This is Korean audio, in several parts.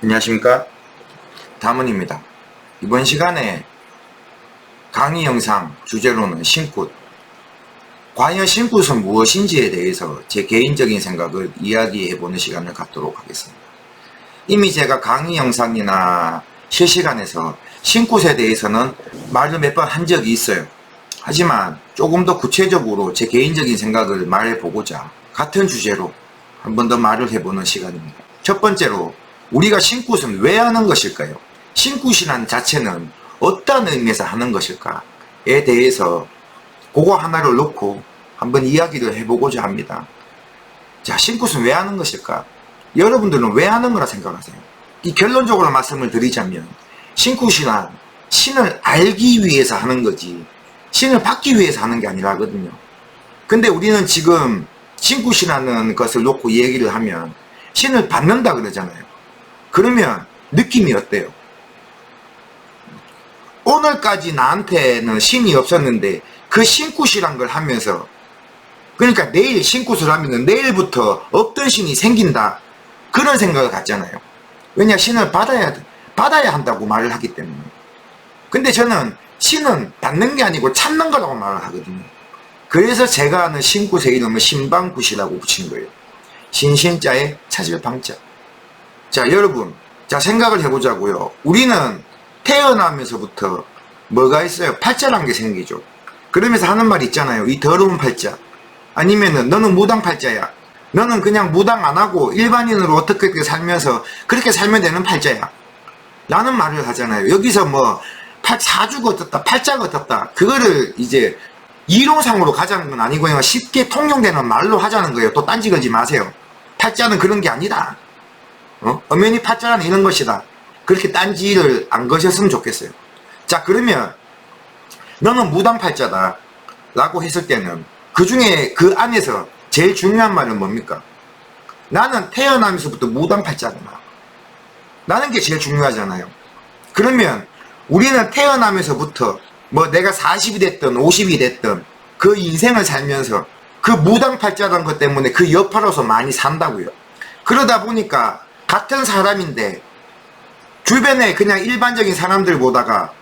안녕하십니까, 다문입니다. 이번 시간에 강의 영상 주제로는 신굿, 과연 신굿은 무엇인지에 대해서 제 개인적인 생각을 이야기해보는 시간을 갖도록 하겠습니다. 이미 제가 강의 영상이나 실시간에서 신굿에 대해서는 말을 몇 번 한 적이 있어요. 하지만 조금 더 구체적으로 제 개인적인 생각을 말해보고자 같은 주제로 한 번 더 말을 해보는 시간입니다. 첫 번째로, 우리가 신굿은 왜 하는 것일까요? 신굿이라는 자체는 어떤 의미에서 하는 것일까에 대해서 그거 하나를 놓고 한번 이야기를 해보고자 합니다. 자, 신굿은 왜 하는 것일까? 여러분들은 왜 하는 거라 생각하세요? 이 결론적으로 말씀을 드리자면, 신굿이란 신을 알기 위해서 하는 거지 신을 받기 위해서 하는 게 아니라거든요. 근데 우리는 지금 신굿이라는 것을 놓고 얘기를 하면 신을 받는다 그러잖아요. 그러면 느낌이 어때요? 오늘까지 나한테는 신이 없었는데 그 신굿이란 걸 하면서, 그러니까 내일 신굿을 하면 내일부터 없던 신이 생긴다, 그런 생각을 갖잖아요. 왜냐, 신을 받아야 한다고 말을 하기 때문에. 근데 저는 신은 받는 게 아니고 찾는 거라고 말을 하거든요. 그래서 제가 아는 신굿의 이름을 신방굿이라고 붙인 거예요. 신신자에 찾을 방자. 자, 여러분, 자, 생각을 해보자고요. 우리는 태어나면서부터 뭐가 있어요? 팔자란 게 생기죠. 그러면서 하는 말 있잖아요. 이 더러운 팔자. 아니면은 너는 무당 팔자야. 너는 그냥 무당 안 하고 일반인으로 어떻게 살면서 그렇게 살면 되는 팔자야. 라는 말을 하잖아요. 여기서 뭐 사주가 어떻다, 팔자가 어떻다, 그거를 이제 이론상으로 가자는 건 아니고 그냥 쉽게 통용되는 말로 하자는 거예요. 또 딴지 걸지 마세요. 팔자는 그런 게 아니다. 엄연히 팔자는 이런 것이다. 그렇게 딴지를 안 거셨으면 좋겠어요. 자, 그러면 너는 무당팔자다 라고 했을 때는 그 중에 그 안에서 제일 중요한 말은 뭡니까? 나는 태어나면서부터 무당팔자구나 라는 게 제일 중요하잖아요. 그러면 우리는 태어나면서부터 뭐 내가 40이 됐든 50이 됐든 그 인생을 살면서 그 무당팔자라는 것 때문에 그 여파로서 많이 산다고요. 그러다 보니까 같은 사람인데 주변에 그냥 일반적인 사람들 보다가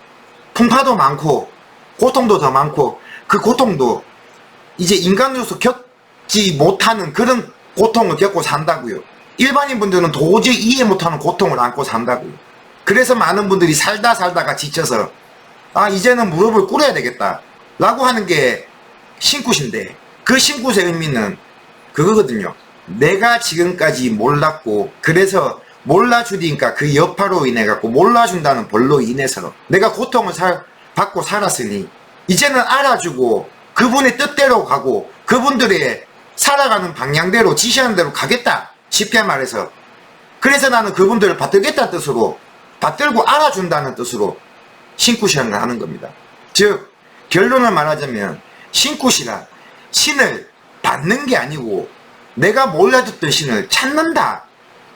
풍파도 많고 고통도 더 많고, 그 고통도 이제 인간으로서 겪지 못하는 그런 고통을 겪고 산다고요. 일반인 분들은 도저히 이해 못하는 고통을 안고 산다고요. 그래서 많은 분들이 살다가 지쳐서 이제는 무릎을 꿇어야 되겠다 라고 하는 게 신굿인데, 그 신굿의 의미는 그거거든요. 내가 지금까지 몰랐고, 그래서 몰라주니까 그 여파로 인해 갖고 몰라준다는 벌로 인해서 내가 고통을 받고 살았으니 이제는 알아주고 그분의 뜻대로 가고 그분들의 살아가는 방향대로 지시하는 대로 가겠다, 쉽게 말해서. 그래서 나는 그분들을 받들겠다는 뜻으로, 받들고 알아준다는 뜻으로 신굿이라는 걸 하는 겁니다. 즉, 결론을 말하자면 신굿이란 신을 받는 게 아니고 내가 몰라줬던 신을 찾는다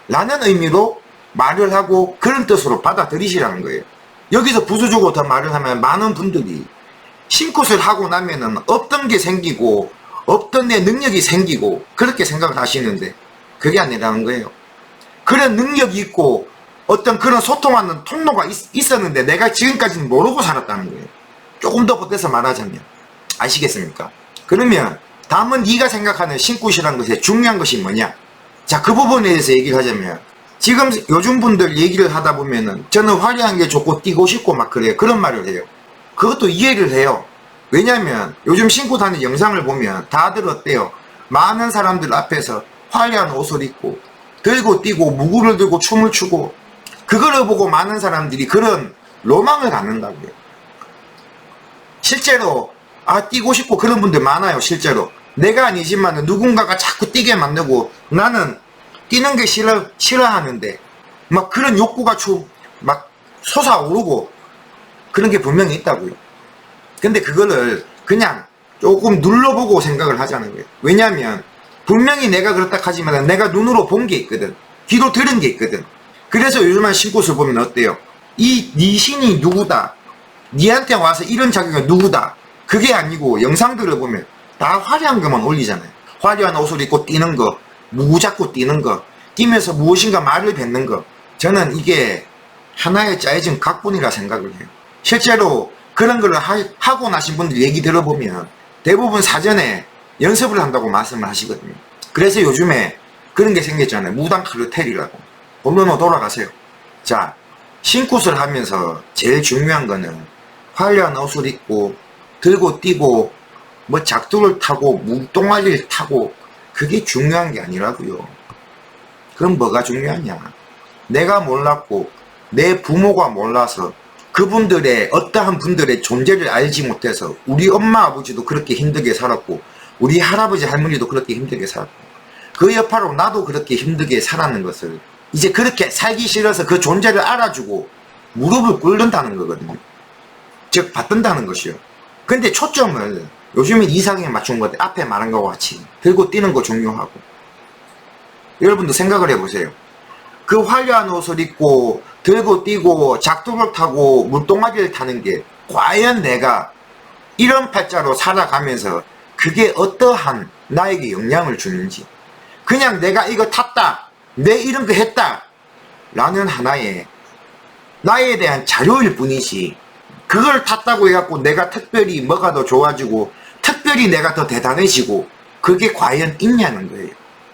라는 의미로 말을 하고 그런 뜻으로 받아들이시라는 거예요. 여기서 부수적으로 더 말을 하면 많은 분들이 신굿을 하고 나면은 없던 게 생기고 없던 내 능력이 생기고 그렇게 생각을 하시는데 그게 아니라는 거예요. 그런 능력이 있고 어떤 그런 소통하는 통로가 있었는데 내가 지금까지는 모르고 살았다는 거예요. 조금 더 보태서 말하자면. 아시겠습니까? 그러면 다음은 네가 생각하는 신굿이라는 것의 중요한 것이 뭐냐? 자, 그 부분에 대해서 얘기를 하자면, 지금 요즘 분들 얘기를 하다 보면은 저는 화려한 게 좋고 뛰고 싶고 막 그래요. 그런 말을 해요. 그것도 이해를 해요. 왜냐면 요즘 신굿 하는 영상을 보면 다들 어때요? 많은 사람들 앞에서 화려한 옷을 입고 들고 뛰고 무구를 들고 춤을 추고, 그거를 보고 많은 사람들이 그런 로망을 갖는다고요. 실제로 뛰고 싶고 그런 분들 많아요. 실제로 내가 아니지만 누군가가 자꾸 뛰게 만들고, 나는 뛰는 게 싫어하는데 막 그런 욕구가 막 솟아오르고 그런 게 분명히 있다고요. 근데 그거를 그냥 조금 눌러보고 생각을 하자는 거예요. 왜냐하면 분명히 내가 그렇다 하지만 내가 눈으로 본 게 있거든, 귀로 들은 게 있거든. 그래서 요즘은 신굿을 보면 어때요? 네 신이 누구다, 니한테 와서 이런 작용이 누구다, 그게 아니고 영상들을 보면 다 화려한 것만 올리잖아요. 화려한 옷을 입고 뛰는 거, 무구 잡고 뛰는 거, 뛰면서 무엇인가 말을 뱉는 거, 저는 이게 하나의 짜여진 각본이라 생각을 해요. 실제로 그런 걸 하고 나신 분들 얘기 들어보면 대부분 사전에 연습을 한다고 말씀을 하시거든요. 그래서 요즘에 그런 게 생겼잖아요. 무당 카르텔이라고. 본론으로 돌아가세요. 자, 신굿을 하면서 제일 중요한 거는 화려한 옷을 입고 들고 뛰고 뭐 작두를 타고 물동아리를 타고 그게 중요한 게 아니라고요. 그럼 뭐가 중요하냐? 내가 몰랐고 내 부모가 몰라서 그분들의 어떠한 분들의 존재를 알지 못해서 우리 엄마 아버지도 그렇게 힘들게 살았고 우리 할아버지 할머니도 그렇게 힘들게 살았고 그 여파로 나도 그렇게 힘들게 살았는 것을 이제 그렇게 살기 싫어서 그 존재를 알아주고 무릎을 꿇는다는 거거든요. 즉 받든다는 것이요. 근데 초점을 요즘엔 이상에 맞춘 건데 앞에 말한 것과 같이 들고 뛰는 거 중요하고 여러분도 생각을 해보세요. 그 화려한 옷을 입고 들고 뛰고 작두를 타고 물동아리를 타는 게 과연 내가 이런 팔자로 살아가면서 그게 어떠한 나에게 영향을 주는지 그냥 내가 이거 탔다 내 이런 거 했다 라는 하나의 나에 대한 자료일 뿐이지 그걸 탔다고 해갖고 내가 특별히 뭐가 더 좋아지고 특별히 내가 더 대단해지고 그게 과연 있냐는 거예요.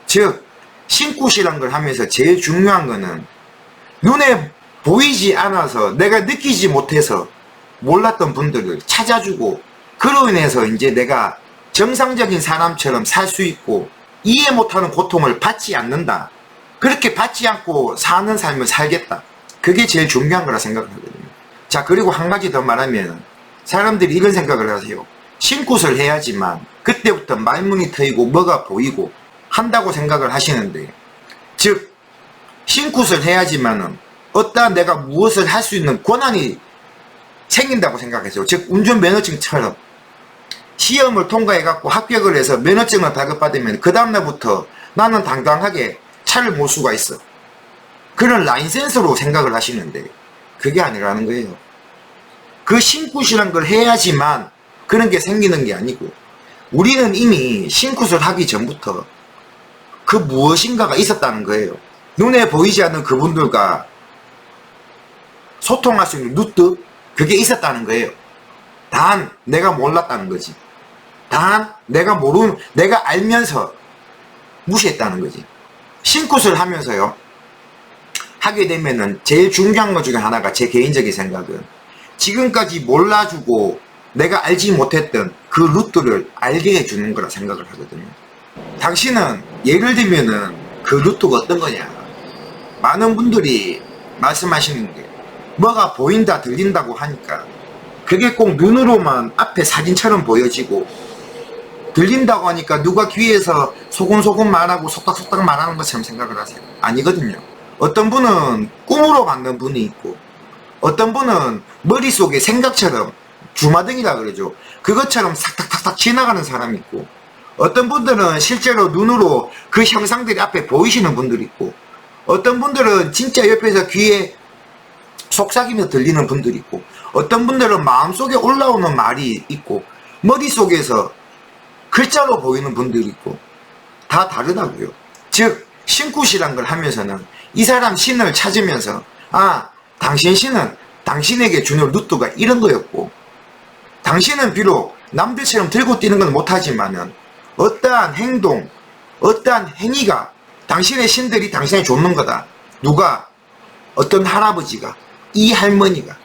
즉 신굿이란 걸 하면서 제일 중요한 거는 눈에 보이지 않아서 내가 느끼지 못해서 몰랐던 분들을 찾아주고 그로 인해서 이제 내가 정상적인 사람처럼 살 수 있고 이해 못하는 고통을 받지 않는다. 그렇게 받지 않고 사는 삶을 살겠다. 그게 제일 중요한 거라 생각을 하거든요. 자, 그리고 한 가지 더 말하면 사람들이 이런 생각을 하세요. 신굿을 해야지만 그때부터 말문이 트이고 뭐가 보이고 한다고 생각을 하시는데 즉 신굿을 해야지만은 어떠한 내가 무엇을 할 수 있는 권한이 생긴다고 생각해서 즉 운전면허증처럼 시험을 통과해갖고 합격을 해서 면허증을 발급받으면 그 다음날부터 나는 당당하게 차를 몰 수가 있어. 그런 라이센스로 생각을 하시는데 그게 아니라는 거예요. 그 신굿이란 걸 해야지만 그런 게 생기는 게 아니고 우리는 이미 신굿을 하기 전부터 그 무엇인가가 있었다는 거예요. 눈에 보이지 않는 그분들과 소통할 수 있는 루트 그게 있었다는 거예요. 단 내가 몰랐다는 거지. 단 내가 알면서 무시했다는 거지. 신굿을 하면서요 하게 되면은 제일 중요한 것 중에 하나가 제 개인적인 생각은 지금까지 몰라주고 내가 알지 못했던 그 루트를 알게 해주는 거라 생각을 하거든요. 당신은 예를 들면은 그 루트가 어떤 거냐, 많은 분들이 말씀하시는 게 뭐가 보인다 들린다고 하니까 그게 꼭 눈으로만 앞에 사진처럼 보여지고 들린다고 하니까 누가 귀에서 소곤소곤 말하고 속닥속닥 말하는 것처럼 생각을 하세요. 아니거든요. 어떤 분은 꿈으로 받는 분이 있고 어떤 분은 머릿속에 생각처럼 주마등이라 그러죠. 그것처럼 삭삭삭삭 지나가는 사람이 있고 어떤 분들은 실제로 눈으로 그 형상들이 앞에 보이시는 분들이 있고 어떤 분들은 진짜 옆에서 귀에 속삭이며 들리는 분들이 있고 어떤 분들은 마음속에 올라오는 말이 있고 머릿속에서 글자로 보이는 분들이 있고 다 다르다고요. 즉 신굿이란 걸 하면서는 이 사람 신을 찾으면서 아 당신 신은 당신에게 주는 루트가 이런 거였고 당신은 비록 남들처럼 들고 뛰는 건 못하지만은 어떠한 행동 어떠한 행위가 당신의 신들이 당신에게 줬는 거다. 누가 어떤 할아버지가 이 할머니가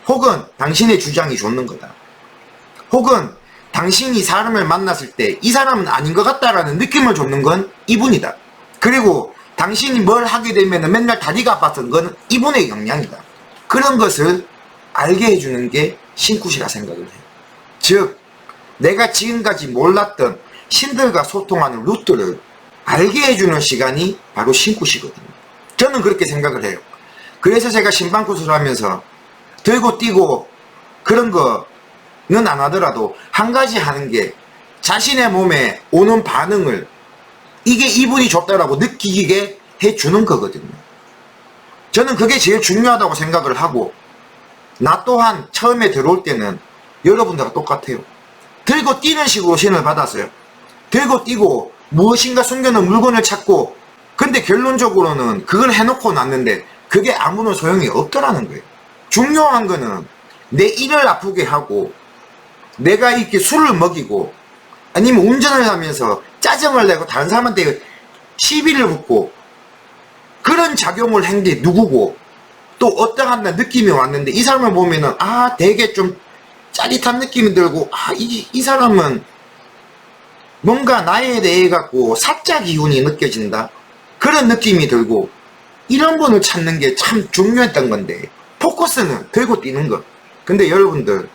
혹은 당신의 주장이 줬는 거다. 혹은 당신이 사람을 만났을 때 이 사람은 아닌 것 같다라는 느낌을 줬는 건 이분이다. 그리고 당신이 뭘 하게 되면 맨날 다리가 아팠던 건 이분의 영향이다. 그런 것을 알게 해주는 게 신굿이라 생각을 해요. 즉 내가 지금까지 몰랐던 신들과 소통하는 루트를 알게 해주는 시간이 바로 신굿이거든요. 저는 그렇게 생각을 해요. 그래서 제가 신방굿을 하면서 들고 뛰고 그런 거는 안 하더라도 한 가지 하는 게 자신의 몸에 오는 반응을 이게 이분이 줬다라고 느끼게 해주는 거거든요. 저는 그게 제일 중요하다고 생각을 하고 나 또한 처음에 들어올 때는 여러분들과 똑같아요. 들고 뛰는 식으로 신을 받았어요. 들고 뛰고 무엇인가 숨겨놓은 물건을 찾고 근데 결론적으로는 그걸 해놓고 났는데 그게 아무런 소용이 없더라는 거예요. 중요한 거는 내 이를 아프게 하고 내가 이렇게 술을 먹이고 아니면 운전을 하면서 짜증을 내고 다른 사람한테 시비를 붙고 그런 작용을 한 게 누구고 또 어떠한 느낌이 왔는데 이 사람을 보면은 되게 좀 짜릿한 느낌이 들고 이 사람은 뭔가 나에 대해 갖고 사짜 기운이 느껴진다 그런 느낌이 들고 이런 분을 찾는 게 참 중요했던 건데 포커스는 들고 뛰는 것. 근데 여러분들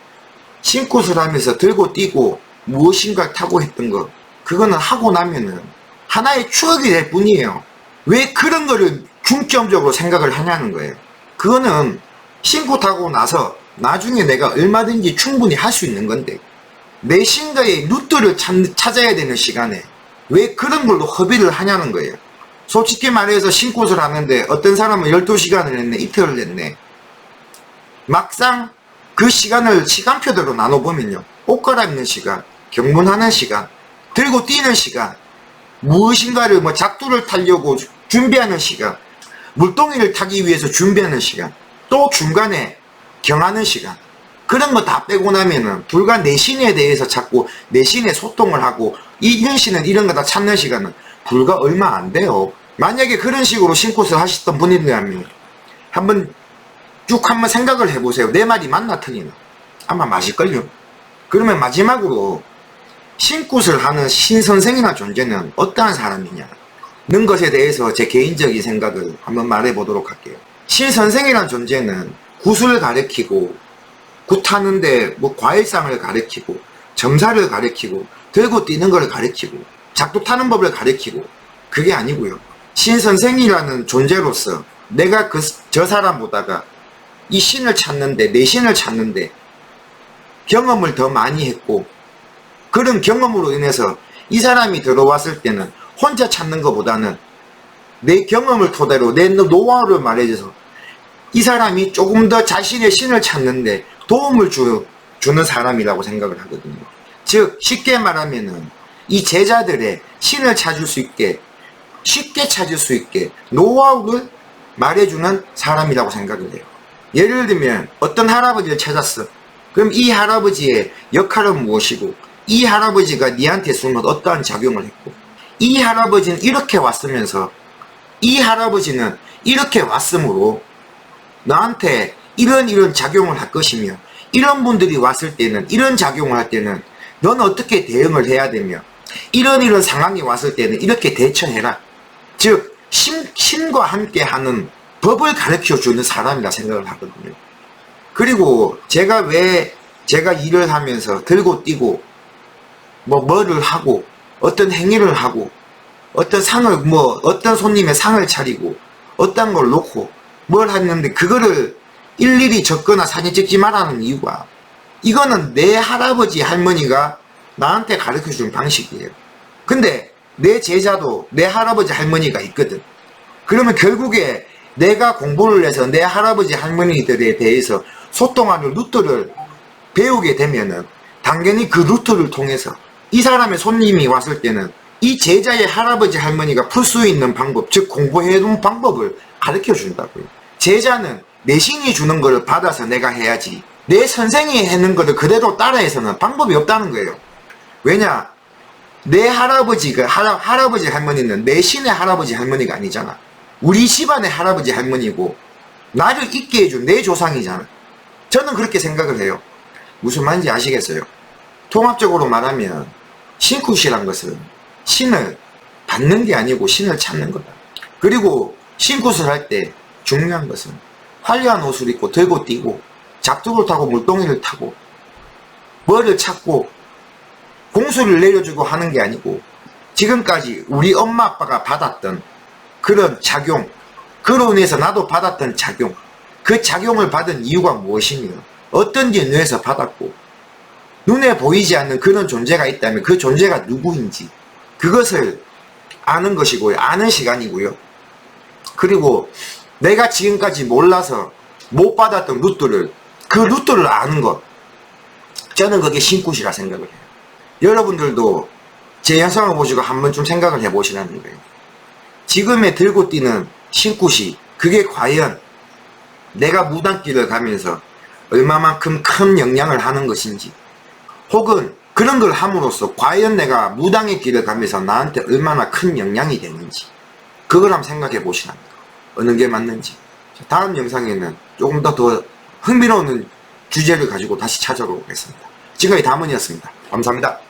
신굿을 하면서 들고 뛰고 무엇인가 타고 했던 거 그거는 하고 나면은 하나의 추억이 될 뿐이에요. 왜 그런 거를 중점적으로 생각을 하냐는 거예요. 그거는 신굿 하고 나서 나중에 내가 얼마든지 충분히 할 수 있는 건데 내 신가의 루트를 찾아야 되는 시간에 왜 그런 걸로 허비를 하냐는 거예요. 솔직히 말해서 신굿을 하는데 어떤 사람은 12시간을 했네, 이틀을 했네. 막상 그 시간을 시간표대로 나눠보면요, 옷 갈아입는 시간, 경문하는 시간, 들고 뛰는 시간, 무엇인가를 작두를 타려고 준비하는 시간, 물동이를 타기 위해서 준비하는 시간, 또 중간에 경하는 시간, 그런 거 다 빼고 나면은 불과 내 신에 대해서 찾고 내 신에 소통을 하고 이런 신은 이런 거 다 찾는 시간은 불과 얼마 안 돼요. 만약에 그런 식으로 신굿을 하셨던 분이라면 한번 쭉 한번 생각을 해보세요. 내 말이 맞나 틀리나. 아마 맞을걸요. 그러면 마지막으로 신굿을 하는 신선생이나 존재는 어떠한 사람이냐 는 것에 대해서 제 개인적인 생각을 한번 말해보도록 할게요. 신선생이란 존재는 굿을 가르치고 굿하는데 과일상을 가르치고 점사를 가르치고 들고 뛰는 걸 가르치고 작두 타는 법을 가르치고 그게 아니고요. 신선생이라는 존재로서 내가 저 사람보다가 이 신을 찾는데 내 신을 찾는데 경험을 더 많이 했고 그런 경험으로 인해서 이 사람이 들어왔을 때는 혼자 찾는 것보다는 내 경험을 토대로 내 노하우를 말해줘서 이 사람이 조금 더 자신의 신을 찾는데 도움을 주는 사람이라고 생각을 하거든요. 즉 쉽게 말하면은 이 제자들의 신을 찾을 수 있게 쉽게 찾을 수 있게 노하우를 말해주는 사람이라고 생각을 해요. 예를 들면 어떤 할아버지를 찾았어. 그럼 이 할아버지의 역할은 무엇이고 이 할아버지가 니한테 주는 어떠한 작용을 했고 이 할아버지는 이렇게 왔으면서 이 할아버지는 이렇게 왔으므로 나한테 이런 작용을 할 것이며 이런 분들이 왔을 때는 이런 작용을 할 때는 넌 어떻게 대응을 해야 되며 이런 상황이 왔을 때는 이렇게 대처해라. 즉 신과 함께 하는 법을 가르쳐주는 사람이라 생각을 하거든요. 그리고 제가 일을 하면서 들고 뛰고 뭐를 하고 어떤 행위를 하고 어떤 상을 어떤 손님의 상을 차리고 어떤 걸 놓고 뭘 했는데 그거를 일일이 적거나 사진 찍지 말라는 이유가 이거는 내 할아버지 할머니가 나한테 가르쳐준 방식이에요. 근데 내 제자도 내 할아버지 할머니가 있거든. 그러면 결국에 내가 공부를 해서 내 할아버지 할머니들에 대해서 소통하는 루트를 배우게 되면은 당연히 그 루트를 통해서 이 사람의 손님이 왔을 때는 이 제자의 할아버지 할머니가 풀 수 있는 방법, 즉 공부해둔 방법을 가르쳐 준다고요. 제자는 내 신이 주는 거를 받아서 내가 해야지 내 선생이 하는 거를 그대로 따라해서는 방법이 없다는 거예요. 왜냐? 내 할아버지 할머니는 내 신의 할아버지 할머니가 아니잖아. 우리 집안의 할아버지 할머니고 나를 있게 해준 내 조상이잖아. 저는 그렇게 생각을 해요. 무슨 말인지 아시겠어요? 통합적으로 말하면 신굿이란 것은 신을 받는 게 아니고 신을 찾는 거다. 그리고 신굿을 할 때 중요한 것은 화려한 옷을 입고 들고 뛰고 작두를 타고 물동이를 타고 뭐를 찾고 공수를 내려주고 하는 게 아니고 지금까지 우리 엄마 아빠가 받았던 그런 작용, 그로 인해서 나도 받았던 작용, 그 작용을 받은 이유가 무엇이며 어떤 인연에서 받았고 눈에 보이지 않는 그런 존재가 있다면 그 존재가 누구인지 그것을 아는 것이고요. 아는 시간이고요. 그리고 내가 지금까지 몰라서 못 받았던 그 루트를 아는 것, 저는 그게 신굿이라 생각을 해요. 여러분들도 제 영상을 보시고 한번 좀 생각을 해보시라는 거예요. 지금의 들고 뛰는 신굿이 그게 과연 내가 무당길을 가면서 얼마만큼 큰 영향을 하는 것인지, 혹은 그런 걸 함으로써 과연 내가 무당의 길을 가면서 나한테 얼마나 큰 영향이 되는지, 그걸 한번 생각해 보시랍니다. 어느 게 맞는지. 다음 영상에는 조금 더 흥미로운 주제를 가지고 다시 찾아오겠습니다. 지금까지 담은이었습니다. 감사합니다.